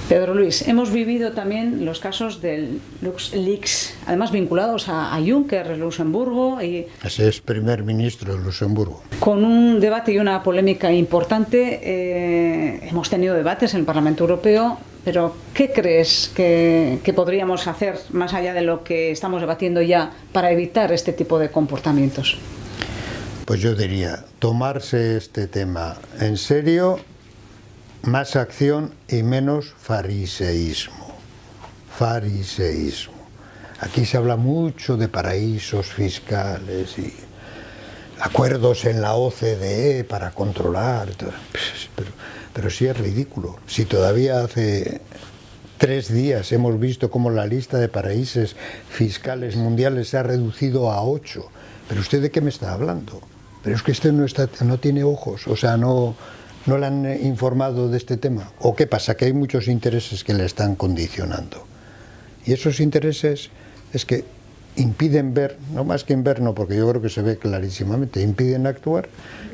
Pedro Luis, hemos vivido también los casos del LuxLeaks, además vinculados a Juncker, el Luxemburgo. Ese es primer ministro de Luxemburgo. Con un debate y una polémica importante. Hemos tenido debates en el Parlamento Europeo, pero ¿qué crees que podríamos hacer, más allá de lo que estamos debatiendo ya, para evitar este tipo de comportamientos? Pues yo diría, tomarse este tema en serio, más acción y menos fariseísmo. Fariseísmo. Aquí se habla mucho de paraísos fiscales y acuerdos en la OCDE para controlar, pero sí es ridículo. Si todavía hace 3 días hemos visto cómo la lista de paraísos fiscales mundiales se ha reducido a 8, pero ¿usted de qué me está hablando? Pero es que usted no tiene ojos, o sea, no le han informado de este tema. ¿O qué pasa? Que hay muchos intereses que le están condicionando. Y esos intereses es que impiden ver, no más que en ver, no, porque yo creo que se ve clarísimamente, impiden actuar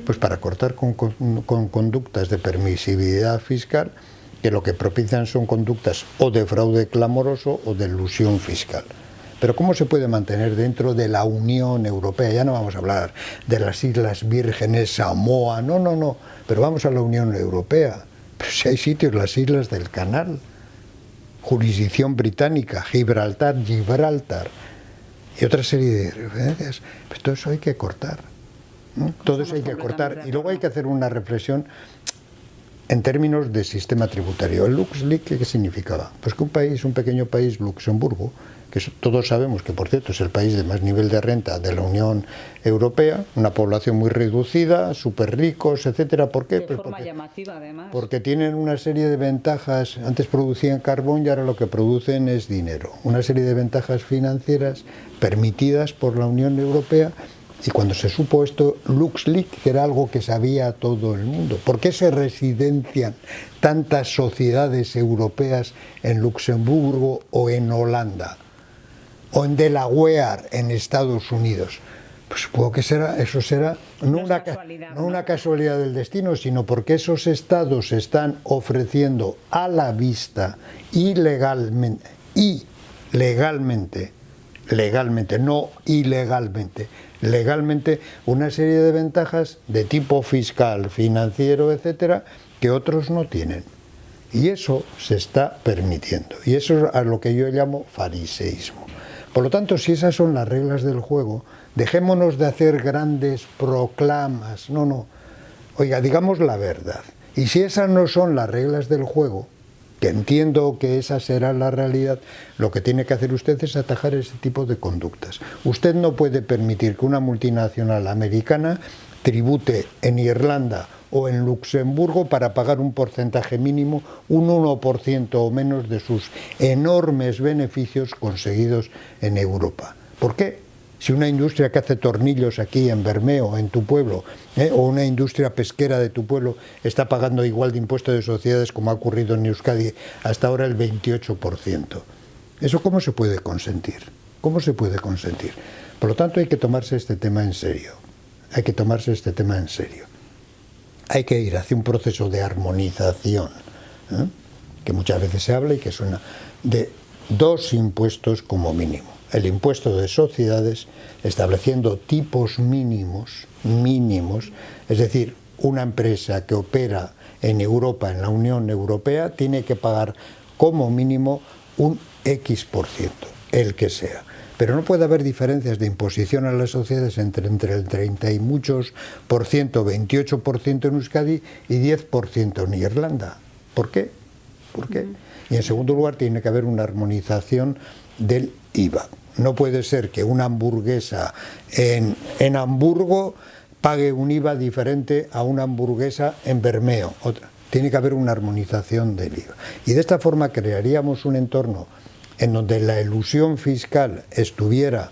pues para cortar con conductas de permisividad fiscal, que lo que propician son conductas o de fraude clamoroso o de elusión fiscal. Pero ¿cómo se puede mantener dentro de la Unión Europea? Ya no vamos a hablar de las Islas Vírgenes, Samoa, no, pero vamos a la Unión Europea. Pero si hay sitios, las Islas del Canal, jurisdicción británica, Gibraltar, y otra serie de referencias, pues todo eso hay que cortar. Todo eso hay que cortar. Y luego hay que hacer una reflexión en términos de sistema tributario. ¿El LuxLeaks qué significaba? Pues que un pequeño país, Luxemburgo, que todos sabemos que, por cierto, es el país de más nivel de renta de la Unión Europea, una población muy reducida, súper ricos, etcétera. ¿Por qué? De forma llamativa, además. Porque tienen una serie de ventajas. Antes producían carbón y ahora lo que producen es dinero. Una serie de ventajas financieras permitidas por la Unión Europea. Y cuando se supo esto, LuxLeaks, que era algo que sabía todo el mundo. ¿Por qué se residencian tantas sociedades europeas en Luxemburgo o en Holanda? O en Delaware, en Estados Unidos. Pues supongo que eso será no una casualidad del destino, sino porque esos estados están ofreciendo a la vista legalmente, una serie de ventajas de tipo fiscal, financiero, etcétera, que otros no tienen. Y eso se está permitiendo. Y eso es a lo que yo llamo fariseísmo. Por lo tanto, si esas son las reglas del juego, dejémonos de hacer grandes proclamas. No. Oiga, digamos la verdad. Y si esas no son las reglas del juego, que entiendo que esa será la realidad, lo que tiene que hacer usted es atajar ese tipo de conductas. Usted no puede permitir que una multinacional americana tribute en Irlanda o en Luxemburgo para pagar un porcentaje mínimo, un 1% o menos de sus enormes beneficios conseguidos en Europa. ¿Por qué? Si una industria que hace tornillos aquí en Bermeo, en tu pueblo, o una industria pesquera de tu pueblo, está pagando igual de impuesto de sociedades como ha ocurrido en Euskadi, hasta ahora el 28%. ¿Eso cómo se puede consentir? ¿Cómo se puede consentir? Por lo tanto, hay que tomarse este tema en serio. Hay que tomarse este tema en serio. Hay que ir hacia un proceso de armonización, que muchas veces se habla y que suena, de 2 impuestos como mínimo. El impuesto de sociedades, estableciendo tipos mínimos, es decir, una empresa que opera en Europa, en la Unión Europea, tiene que pagar como mínimo un X%, el que sea. Pero no puede haber diferencias de imposición a las sociedades entre el 30 y muchos por ciento, 28% en Euskadi y 10% en Irlanda. ¿Por qué? Y en segundo lugar, tiene que haber una armonización del IVA. No puede ser que una hamburguesa en Hamburgo pague un IVA diferente a una hamburguesa en Bermeo. Tiene que haber una armonización del IVA. Y de esta forma crearíamos un entorno en donde la elusión fiscal estuviera,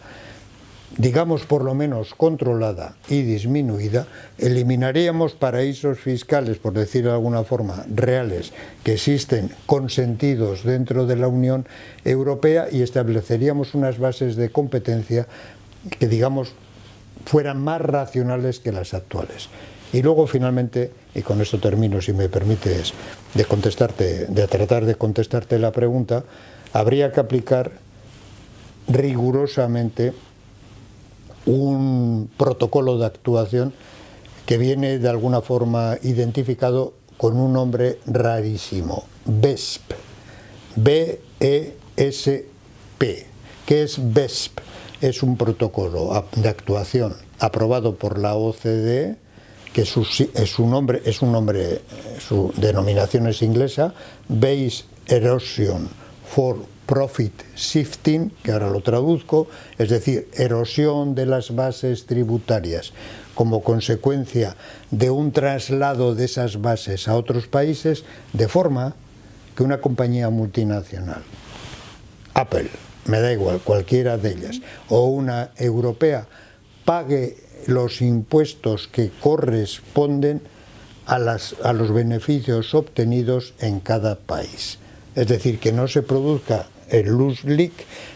digamos, por lo menos controlada y disminuida, eliminaríamos paraísos fiscales, por decirlo de alguna forma, reales, que existen consentidos dentro de la Unión Europea, y estableceríamos unas bases de competencia que, digamos, fueran más racionales que las actuales. Y luego finalmente, y con esto termino si me permites de tratar de contestarte la pregunta, habría que aplicar rigurosamente un protocolo de actuación que viene de alguna forma identificado con un nombre rarísimo, BESP, B-E-S-P. ¿Qué es BESP? Es un protocolo de actuación aprobado por la OCDE, que su denominación es inglesa, Base Erosion for Profit Shifting, que ahora lo traduzco, es decir, erosión de las bases tributarias como consecuencia de un traslado de esas bases a otros países, de forma que una compañía multinacional, Apple, me da igual, cualquiera de ellas, o una europea, pague los impuestos que corresponden a los beneficios obtenidos en cada país. Es decir, que no se produzca el loose leak,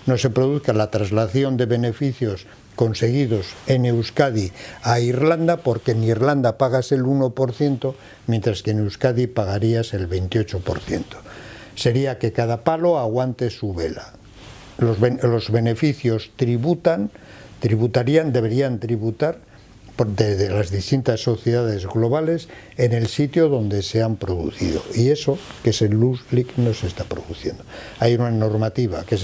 no se produzca la traslación de beneficios conseguidos en Euskadi a Irlanda, porque en Irlanda pagas el 1%, mientras que en Euskadi pagarías el 28%. Sería que cada palo aguante su vela. Los beneficios deberían tributar de las distintas sociedades globales en el sitio donde se han producido, y eso, que es el loose leak, no se está produciendo. Hay una normativa que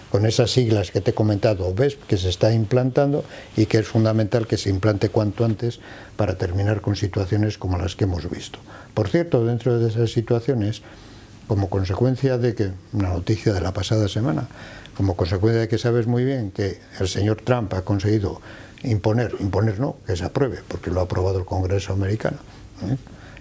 con esas siglas que te he comentado, BESP, que se está implantando y que es fundamental que se implante cuanto antes para terminar con situaciones como las que hemos visto. Por cierto, dentro de esas situaciones, como consecuencia de que, una noticia de la pasada semana, como consecuencia de que sabes muy bien que el señor Trump ha conseguido imponer no, que se apruebe, porque lo ha aprobado el Congreso americano,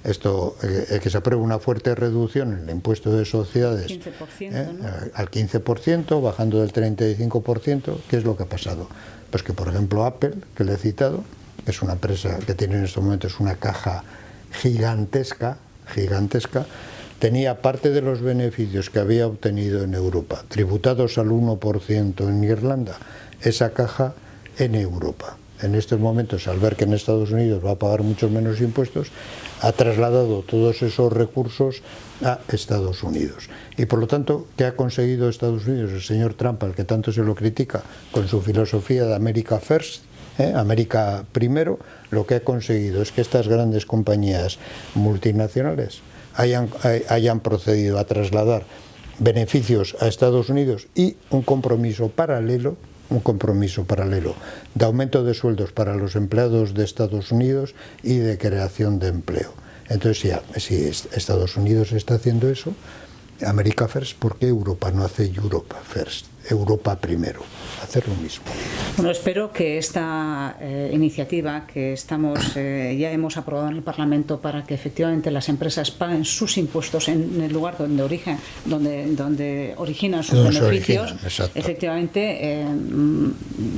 que se apruebe una fuerte reducción en el impuesto de sociedades 15%, ¿no? Al 15%, bajando del 35%. ¿Qué es lo que ha pasado? Pues que, por ejemplo, Apple, que le he citado, que es una empresa que tiene en estos momentos una caja gigantesca, tenía parte de los beneficios que había obtenido en Europa, tributados al 1% en Irlanda, esa caja en Europa. En estos momentos, al ver que en Estados Unidos va a pagar muchos menos impuestos, ha trasladado todos esos recursos a Estados Unidos. Y por lo tanto, ¿qué ha conseguido Estados Unidos? El señor Trump, al que tanto se lo critica, con su filosofía de America First, América primero, lo que ha conseguido es que estas grandes compañías multinacionales hayan procedido a trasladar beneficios a Estados Unidos y un compromiso paralelo de aumento de sueldos para los empleados de Estados Unidos y de creación de empleo. Entonces, si Estados Unidos está haciendo eso, America First, ¿por qué Europa no hace Europa First? Europa primero, hacer lo mismo. Bueno, espero que esta iniciativa que ya hemos aprobado en el Parlamento, para que efectivamente las empresas paguen sus impuestos en el lugar donde originan sus beneficios, efectivamente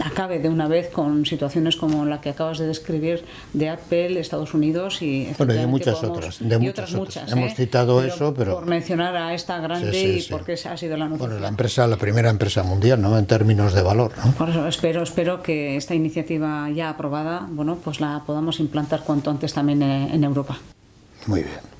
acabe de una vez con situaciones como la que acabas de describir de Apple, Estados Unidos y de muchas otras. Hemos citado eso, pero por mencionar a esta grande y porque ha sido la noticia. Bueno, la primera empresa mundial, ¿no?, en términos de valor, ¿no? Por eso espero que esta iniciativa ya aprobada, pues la podamos implantar cuanto antes también en Europa. Muy bien.